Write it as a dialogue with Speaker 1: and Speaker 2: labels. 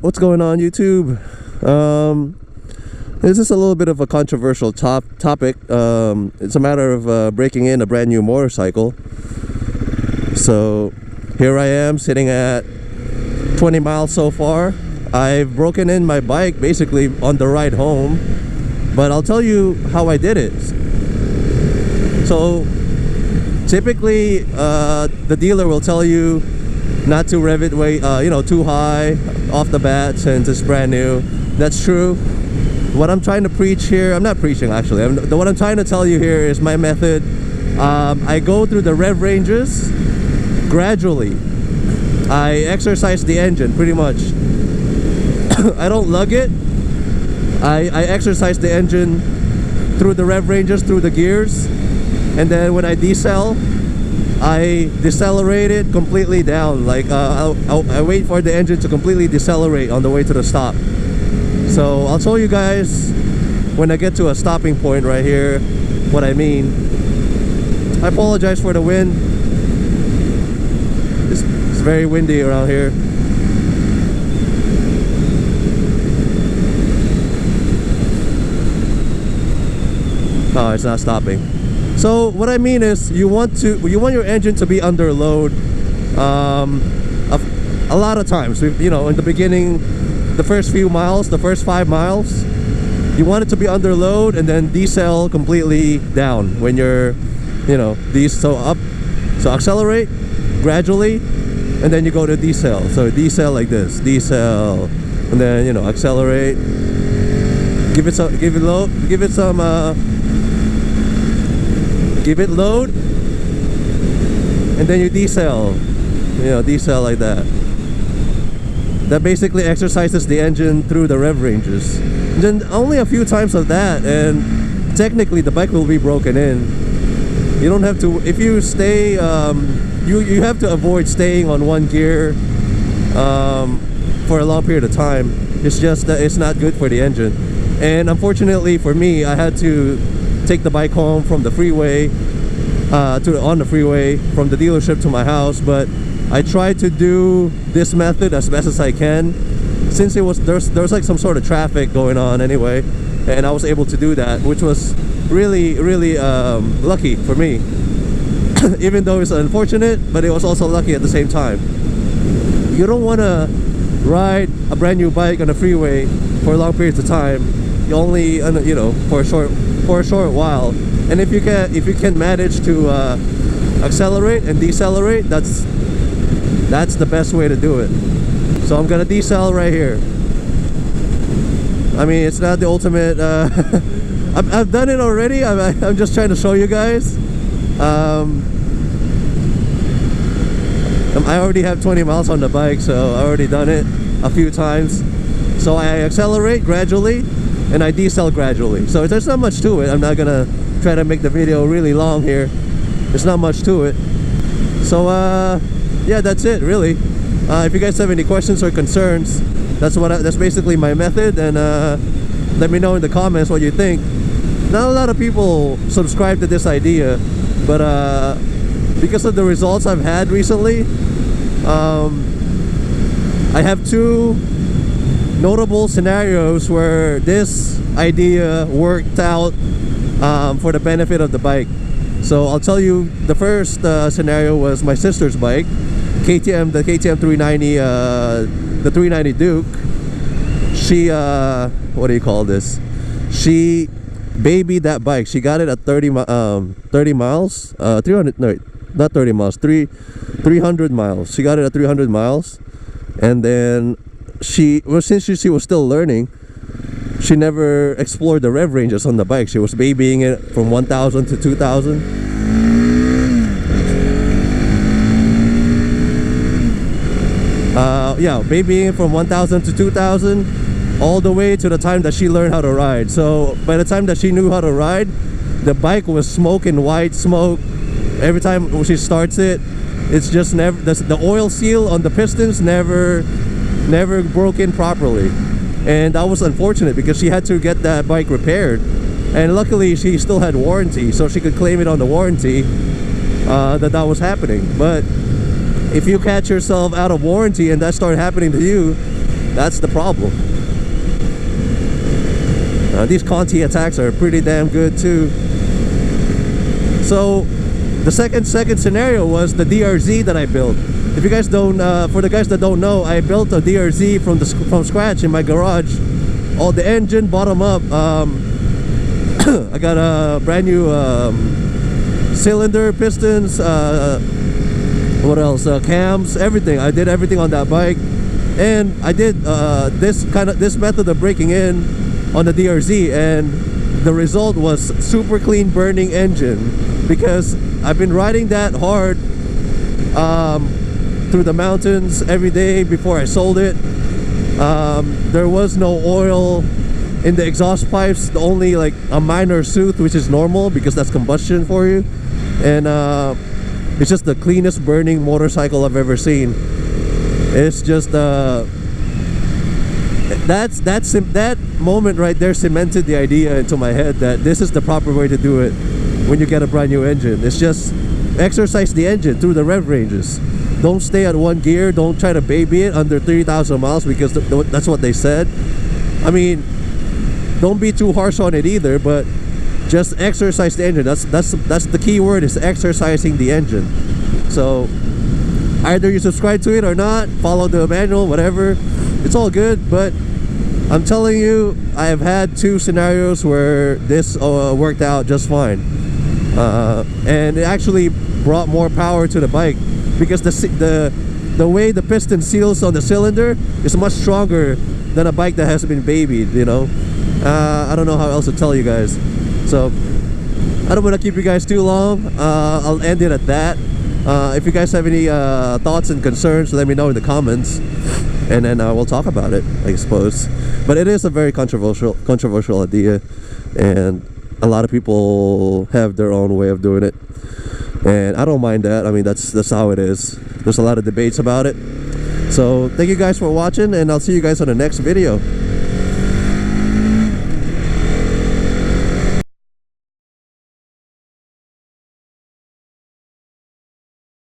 Speaker 1: What's going on, YouTube? This is a little bit of a controversial topic. It's a matter of breaking in a brand new motorcycle. So here I am sitting at 20 miles so far. I've broken in my bike basically on the ride home, but I'll tell you how I did it. So typically the dealer will tell you not to rev it way too high off the bat since it's brand new. That's true. What I'm trying to preach here, I'm not preaching actually, what I'm trying to tell you here is my method. I go through the rev ranges gradually. I exercise the engine pretty much. I don't lug it. I exercise the engine through the rev ranges, through the gears, and then when I decel, I decelerate it completely down. Like I wait for the engine to completely decelerate on the way to the stop. So I'll show you guys when I get to a stopping point right here what I mean. I apologize for the wind. It's very windy around here. Oh, it's not stopping. So what I mean is you want your engine to be under load a lot of times. In the beginning, the first few miles, the first 5 miles, you want it to be under load and then decel completely down when you're so accelerate gradually and then you go to decel. So decel like this, decel, and then accelerate, give it load, give it load, and then you decel, decel like that. That basically exercises the engine through the rev ranges. And then only a few times of that, and technically the bike will be broken in. You don't have to, if you stay, you have to avoid staying on one gear for a long period of time. It's just that it's not good for the engine. And unfortunately for me, I had to take the bike home from the freeway on the freeway from the dealership to my house, but I tried to do this method as best as I can since there was like some sort of traffic going on anyway, and I was able to do that, which was really lucky for me. Even though it's unfortunate, but it was also lucky at the same time. You don't want to ride a brand new bike on the freeway for long periods of time. You only for a short while, and if you can manage to accelerate and decelerate, that's the best way to do it. So I'm gonna decel right here. I mean, it's not the ultimate I've done it already. I'm just trying to show you guys. I already have 20 miles on the bike, so I already done it a few times. So I accelerate gradually and I decel gradually. So there's not much to it. I'm not gonna try to make the video really long here. There's not much to it. So yeah, that's it really. If you guys have any questions or concerns, that's basically my method, and let me know in the comments what you think. Not a lot of people subscribe to this idea, but because of the results I've had recently, I have two notable scenarios where this idea worked out for the benefit of the bike. So I'll tell you, the first scenario was my sister's bike, the KTM 390, the 390 Duke. She what do you call this? She babied that bike. She got it at 30 miles, 300, no, not 30 miles, 300 miles. She got it at 300 miles, and then since she was still learning, she never explored the rev ranges on the bike. She was babying it from 1,000 to 2,000. Yeah, babying it from 1,000 to 2,000 all the way to the time that she learned how to ride. So by the time that she knew how to ride, the bike was smoking white smoke. Every time she starts it, it's just never, the oil seal on the pistons never broke in properly. And that was unfortunate because she had to get that bike repaired, and luckily she still had warranty, so she could claim it on the warranty that was happening. But if you catch yourself out of warranty and that started happening to you, That's the problem. These Conti attacks are pretty damn good too. So the second scenario was the DRZ that I built. If you guys don't, for the guys that don't know, I built a DRZ from scratch in my garage. All the engine, bottom up. I got a brand new cylinder, pistons, what else? Cams, everything. I did everything on that bike, and I did this method of breaking in on the DRZ, and the result was super clean burning engine, because I've been riding that hard through the mountains every day before I sold it. There was no oil in the exhaust pipes, only like a minor soot, which is normal because that's combustion for you, and it's just the cleanest burning motorcycle I've ever seen. It's just that moment right there cemented the idea into my head that this is the proper way to do it when you get a brand new engine. It's just exercise the engine through the rev ranges. Don't stay at one gear. Don't try to baby it under 3,000 miles, because that's what they said. I mean, don't be too harsh on it either, but just exercise the engine. That's the key word, is exercising the engine. So either you subscribe to it or not, follow the manual, whatever, it's all good. But I'm telling you, I have had 2 scenarios where this worked out just fine, and it actually brought more power to the bike, because the way the piston seals on the cylinder is much stronger than a bike that has been babied, you know. I don't know how else to tell you guys, so I don't want to keep you guys too long. I'll end it at that. If you guys have any thoughts and concerns, let me know in the comments, and then we'll talk about it, I suppose. But it is a very controversial idea, and a lot of people have their own way of doing it, and I don't mind that. I mean, that's how it is. There's a lot of debates about it. So thank you guys for watching, and I'll see you guys on the next video.